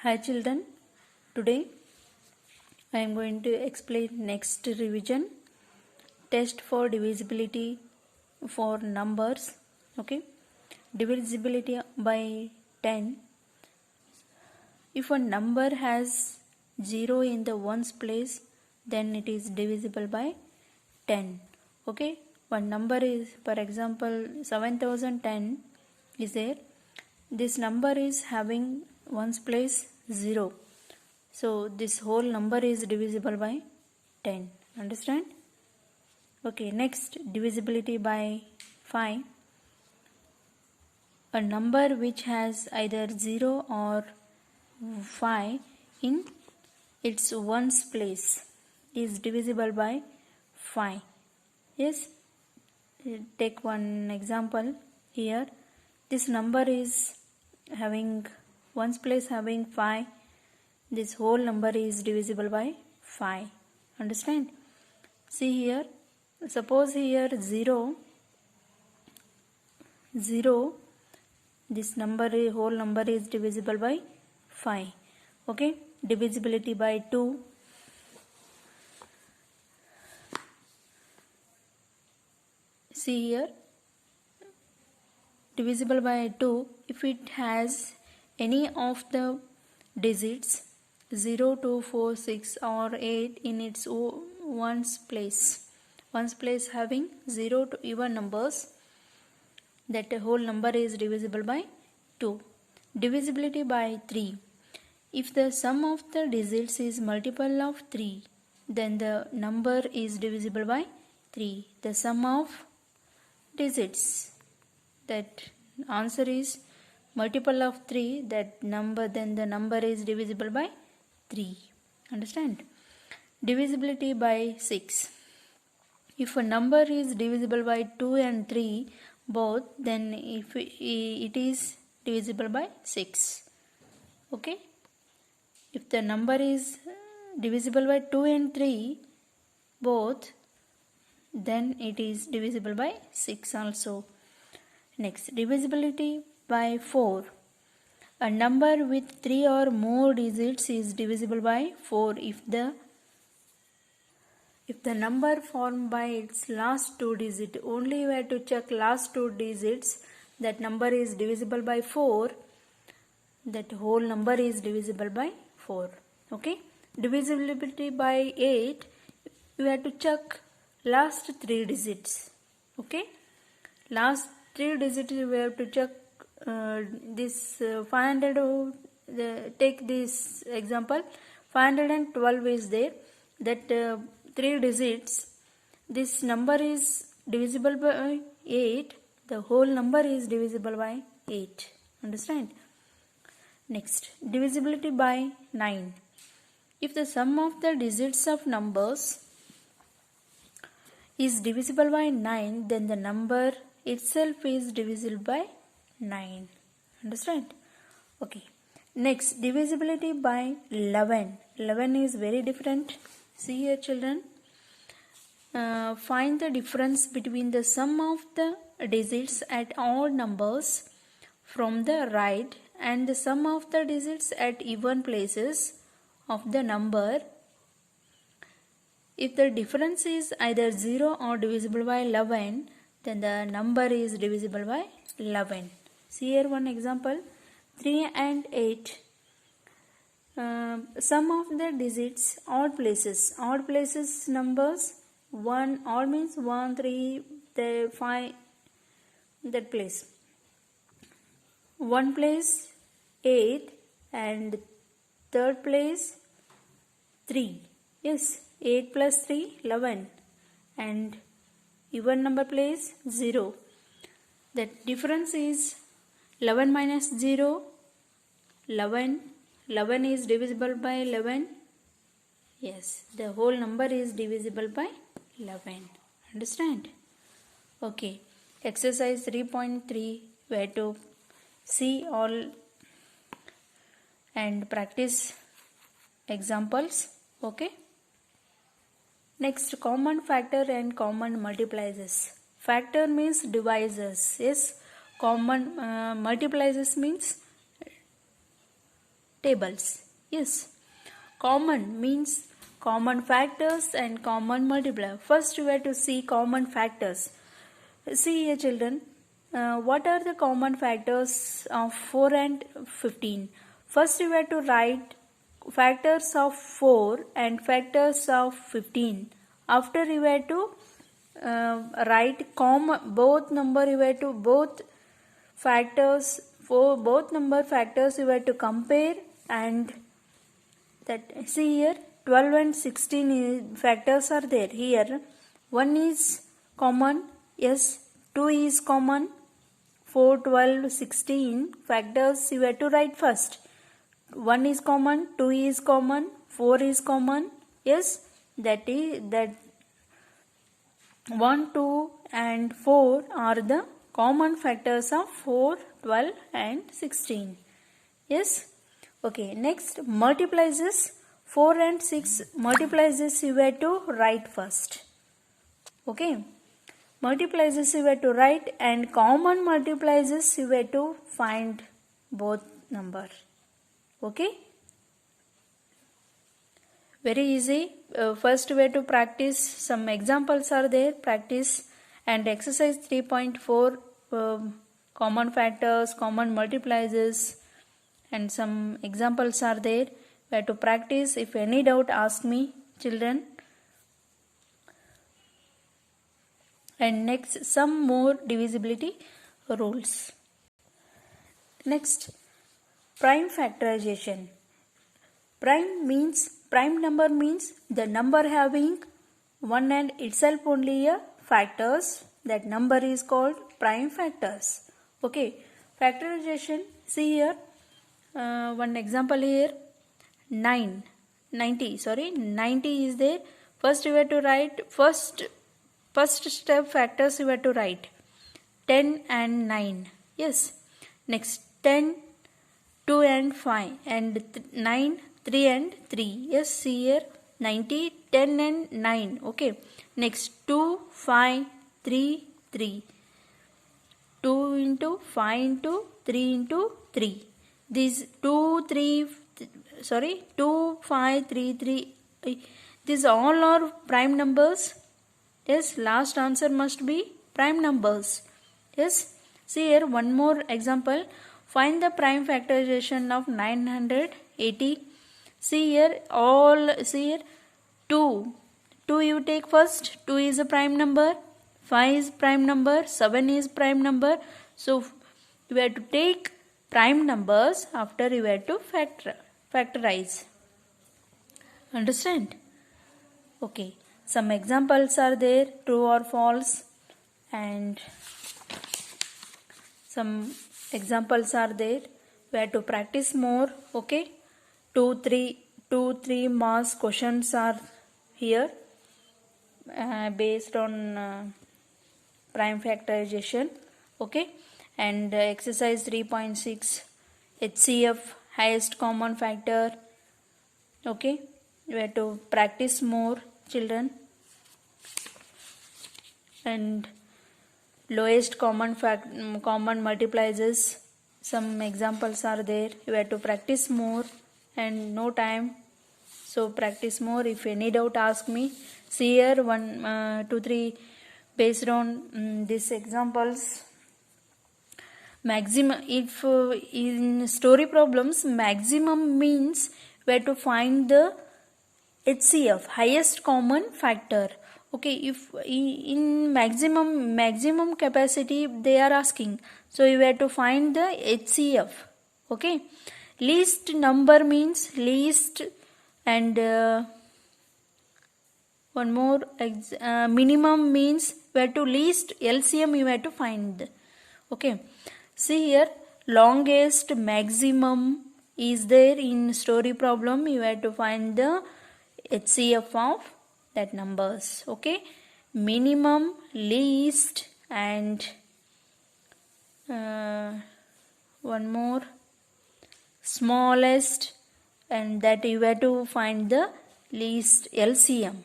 Hi children, today I am going to explain next revision test for divisibility for numbers. Okay, divisibility by 10. If a number has 0 in the ones place, then it is divisible by 10. Okay, one number is, for example, 7010 is there. This number is having ones place 0. So this whole number is divisible by 10. Understand? Okay, next divisibility by 5. A number which has either 0 or 5 in its ones place is divisible by 5. Yes, take one example here. This number is having ones place having 5. This whole number is divisible by 5. Understand? See here, suppose here 0, this number, whole number is divisible by 5. Okay, divisibility by 2. See here, divisible by 2 if it has any of the digits 0, 2, 4, 6 or 8 in its ones place. Ones place having 0 to even numbers, that whole number is divisible by 2. Divisibility by 3. If the sum of the digits is multiple of 3, then the number is divisible by 3. The sum of digits, that answer is multiple of 3, that number, then the number is divisible by 3. Understand? Divisibility by 6. If a number is divisible by 2 and 3 both, then if it is divisible by 6. Okay, if the number is divisible by 2 and 3 both, then it is divisible by 6 also. Next, divisibility by 4. A number with 3 or more digits is divisible by 4 if the number formed by its last 2 digits, only you have to check last 2 digits, that number is divisible by 4, that whole number is divisible by 4. Okay, divisibility by 8, you have to check last 3 digits. Okay, last 3 digits you have to check. This 500, take this example, 512 is there, that 3 digits, this number is divisible by 8, the whole number is divisible by 8. Understand? Next, divisibility by 9. If the sum of the digits of numbers is divisible by 9, then the number itself is divisible by 9. Understand? Okay. Next, divisibility by 11. 11 is very different. See here children. Find the difference between the sum of the digits at odd numbers from the right and the sum of the digits at even places of the number. If the difference is either 0 or divisible by 11, then the number is divisible by 11. See here one example, 3 and 8. Sum of the digits, odd places numbers, 1, odd means 1, 3, 5, that place. 1 place 8 and third place 3. Yes, 8 plus 3, 11, and even number place 0. That difference is 11 minus 0, 11. 11 is divisible by 11. Yes, the whole number is divisible by 11. Understand? Okay. Exercise 3.3, where to see all and practice examples. Okay. Next, common factor and common multipliers. Factor means divisors. Yes. Common multipliers means tables. Yes. Common means common factors and common multiplier. First, we have to see common factors. See here, children. What are the common factors of 4 and 15? First, you have to write factors of 4 and factors of 15. After, you have to write both number. You have to both factors for both number factors. You have to compare, and that see here 12 and 16 factors are there. Here 1 is common. Yes, 2 is common. 4, 12, 16 factors you have to write first. 1 is common, 2 is common, 4 is common. Yes, that 1, 2 and 4 are the common factors of 4, 12 and 16. Yes. Okay, next multiplies this 4 and 6 multiplies this you have to write first. Okay. Multiplies this you have to write, and common multiplies this you have to find both number. Okay. Very easy. First we have to practice. Some examples are there. Practice and exercise 3.4 common factors, common multiplies, and some examples are there. We have to practice. If any doubt, ask me, children. And next, some more divisibility rules. Next, prime factorization. Prime number means the number having one and itself only a factors. That number is called prime factors. Okay, factorization. See here, one example here. 90 is there. First you have to write first step factors you have to write 10 and 9. Yes. Next 10, 2 and 5, and 9, 3 and 3. Yes, see here 90, 10 and 9. Okay. Next 2, 5, 3, 3. 2 into 5 into 3 into 3. These 2, 5, 3, 3. These all are prime numbers. Yes, last answer must be prime numbers. Yes, see here one more example. Find the prime factorization of 980. See here 2 you take first. 2 is a prime number, 5 is prime number, 7 is prime number. So you have to take prime numbers, after you have to factorize. Understand? Okay. Some examples are there, true or false, and some examples are there. We have to practice more. Okay. 2, 3 marks questions are here based on prime factorization. Okay. And exercise 3.6 HCF, highest common factor. Okay. You have to practice more, children. And lowest common multiplies. Some examples are there. You have to practice more, and no time, so practice more. If any doubt, ask me. See here 1, 2, 3 based on these examples. Maximum, if in story problems, maximum means we have to find the HCF, highest common factor. Okay, if in maximum capacity they are asking, so you have to find the HCF. Okay, least number means least, and one more minimum means we have to least LCM you have to find. Okay, see here longest maximum is there in story problem. You have to find the HCF of that numbers. Okay, minimum, least, and one more smallest, and that you have to find the least LCM,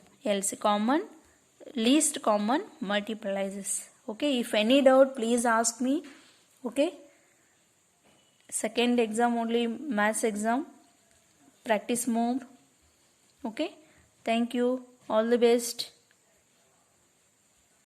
least common multiplies. Okay, if any doubt, please ask me. Okay, second exam only, maths exam. practice more. Okay, thank you, all the best.